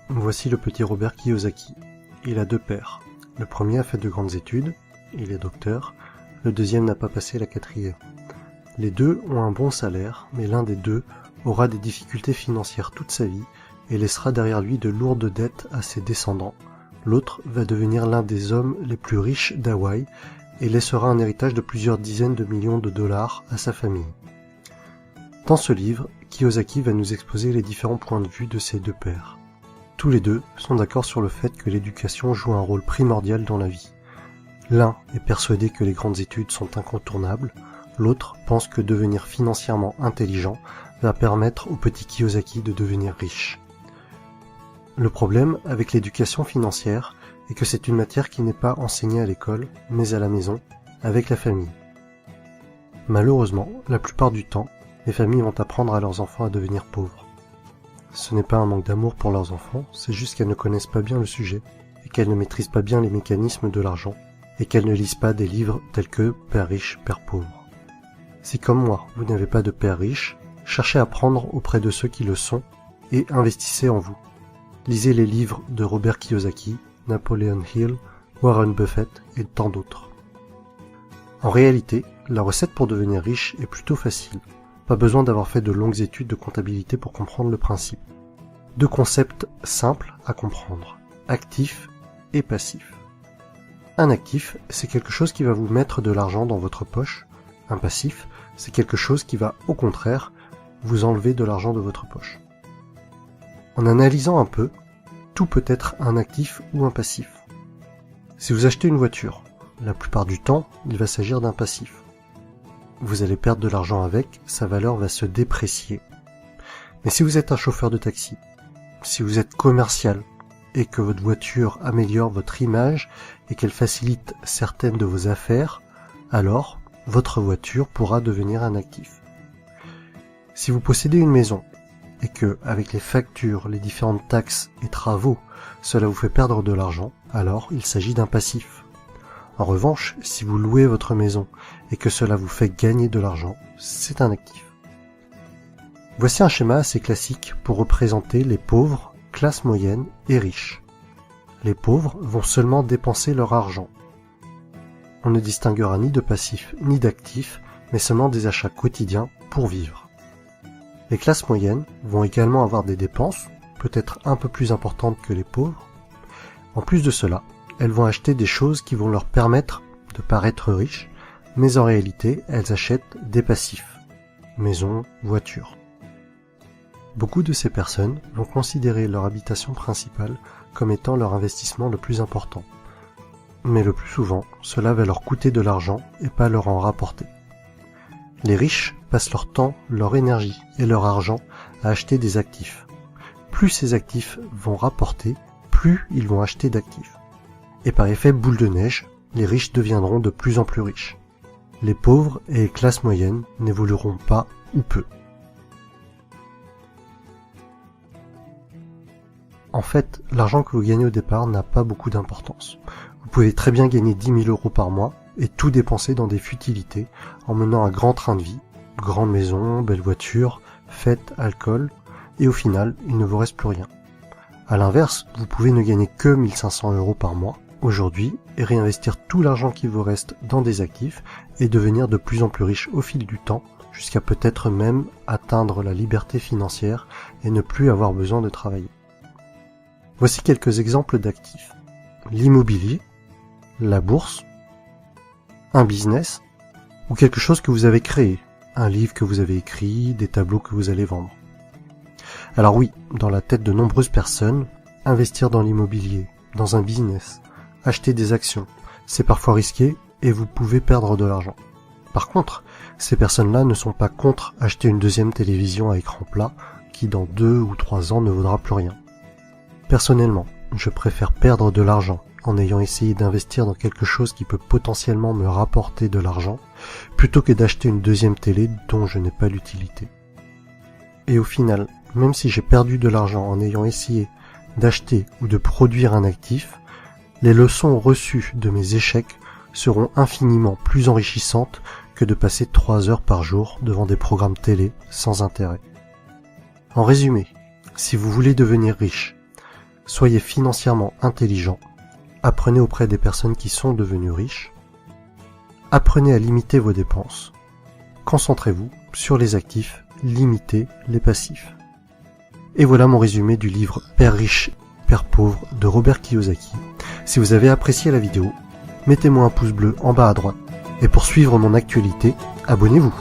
Voici le petit Robert Kiyosaki. Il a 2 pères. Le premier a fait de grandes études, il est docteur, le deuxième n'a pas passé la 4e. Les deux ont un bon salaire, mais l'un des deux aura des difficultés financières toute sa vie et laissera derrière lui de lourdes dettes à ses descendants. L'autre va devenir l'un des hommes les plus riches d'Hawaï et laissera un héritage de plusieurs dizaines de millions de dollars à sa famille. Dans ce livre, Kiyosaki va nous exposer les différents points de vue de ces 2 pères. Tous les deux sont d'accord sur le fait que l'éducation joue un rôle primordial dans la vie. L'un est persuadé que les grandes études sont incontournables, l'autre pense que devenir financièrement intelligent va permettre au petit Kiyosaki de devenir riche. Le problème avec l'éducation financière est que c'est une matière qui n'est pas enseignée à l'école, mais à la maison, avec la famille. Malheureusement, la plupart du temps, les familles vont apprendre à leurs enfants à devenir pauvres. Ce n'est pas un manque d'amour pour leurs enfants, c'est juste qu'elles ne connaissent pas bien le sujet, et qu'elles ne maîtrisent pas bien les mécanismes de l'argent, et qu'elles ne lisent pas des livres tels que « Père riche, Père pauvre ». Si comme moi, vous n'avez pas de père riche, cherchez à apprendre auprès de ceux qui le sont, et investissez en vous. Lisez les livres de Robert Kiyosaki, Napoleon Hill, Warren Buffett et tant d'autres. En réalité, la recette pour devenir riche est plutôt facile. Pas besoin d'avoir fait de longues études de comptabilité pour comprendre le principe. 2 concepts simples à comprendre, actif et passif. Un actif, c'est quelque chose qui va vous mettre de l'argent dans votre poche. Un passif, c'est quelque chose qui va, au contraire, vous enlever de l'argent de votre poche. En analysant un peu, tout peut être un actif ou un passif. Si vous achetez une voiture, la plupart du temps, il va s'agir d'un passif. Vous allez perdre de l'argent avec, sa valeur va se déprécier. Mais si vous êtes un chauffeur de taxi, si vous êtes commercial, et que votre voiture améliore votre image et qu'elle facilite certaines de vos affaires, alors votre voiture pourra devenir un actif. Si vous possédez une maison, et que, avec les factures, les différentes taxes et travaux, cela vous fait perdre de l'argent, alors il s'agit d'un passif. En revanche, si vous louez votre maison et que cela vous fait gagner de l'argent, c'est un actif. Voici un schéma assez classique pour représenter les pauvres, classe moyenne et riches. Les pauvres vont seulement dépenser leur argent. On ne distinguera ni de passif ni d'actif, mais seulement des achats quotidiens pour vivre. Les classes moyennes vont également avoir des dépenses, peut-être un peu plus importantes que les pauvres. En plus de cela, elles vont acheter des choses qui vont leur permettre de paraître riches, mais en réalité, elles achètent des passifs, maison, voiture. Beaucoup de ces personnes vont considérer leur habitation principale comme étant leur investissement le plus important. Mais le plus souvent, cela va leur coûter de l'argent et pas leur en rapporter. Les riches passent leur temps, leur énergie et leur argent à acheter des actifs. Plus ces actifs vont rapporter, plus ils vont acheter d'actifs. Et par effet boule de neige, les riches deviendront de plus en plus riches. Les pauvres et les classes moyennes n'évolueront pas ou peu. En fait, l'argent que vous gagnez au départ n'a pas beaucoup d'importance. Vous pouvez très bien gagner 10 000 € par mois et tout dépenser dans des futilités en menant un grand train de vie, grande maison, belle voiture, fêtes, alcool, et au final, il ne vous reste plus rien. À l'inverse, vous pouvez ne gagner que 1 500 € par mois aujourd'hui et réinvestir tout l'argent qui vous reste dans des actifs et devenir de plus en plus riche au fil du temps, jusqu'à peut-être même atteindre la liberté financière et ne plus avoir besoin de travailler. Voici quelques exemples d'actifs. L'immobilier, la bourse, un business ou quelque chose que vous avez créé, un livre que vous avez écrit, des tableaux que vous allez vendre. Alors oui, dans la tête de nombreuses personnes, investir dans l'immobilier, dans un business, acheter des actions, c'est parfois risqué et vous pouvez perdre de l'argent. Par contre, ces personnes-là ne sont pas contre acheter une deuxième télévision à écran plat qui dans 2 ou 3 ans ne vaudra plus rien. Personnellement, je préfère perdre de l'argent en ayant essayé d'investir dans quelque chose qui peut potentiellement me rapporter de l'argent, plutôt que d'acheter une deuxième télé dont je n'ai pas l'utilité. Et au final, même si j'ai perdu de l'argent en ayant essayé d'acheter ou de produire un actif, les leçons reçues de mes échecs seront infiniment plus enrichissantes que de passer 3 heures par jour devant des programmes télé sans intérêt. En résumé, si vous voulez devenir riche, soyez financièrement intelligent, apprenez auprès des personnes qui sont devenues riches, apprenez à limiter vos dépenses, concentrez-vous sur les actifs, limitez les passifs. Et voilà mon résumé du livre Père riche, Père pauvre de Robert Kiyosaki. Si vous avez apprécié la vidéo, mettez-moi un pouce bleu en bas à droite. Et pour suivre mon actualité, abonnez-vous.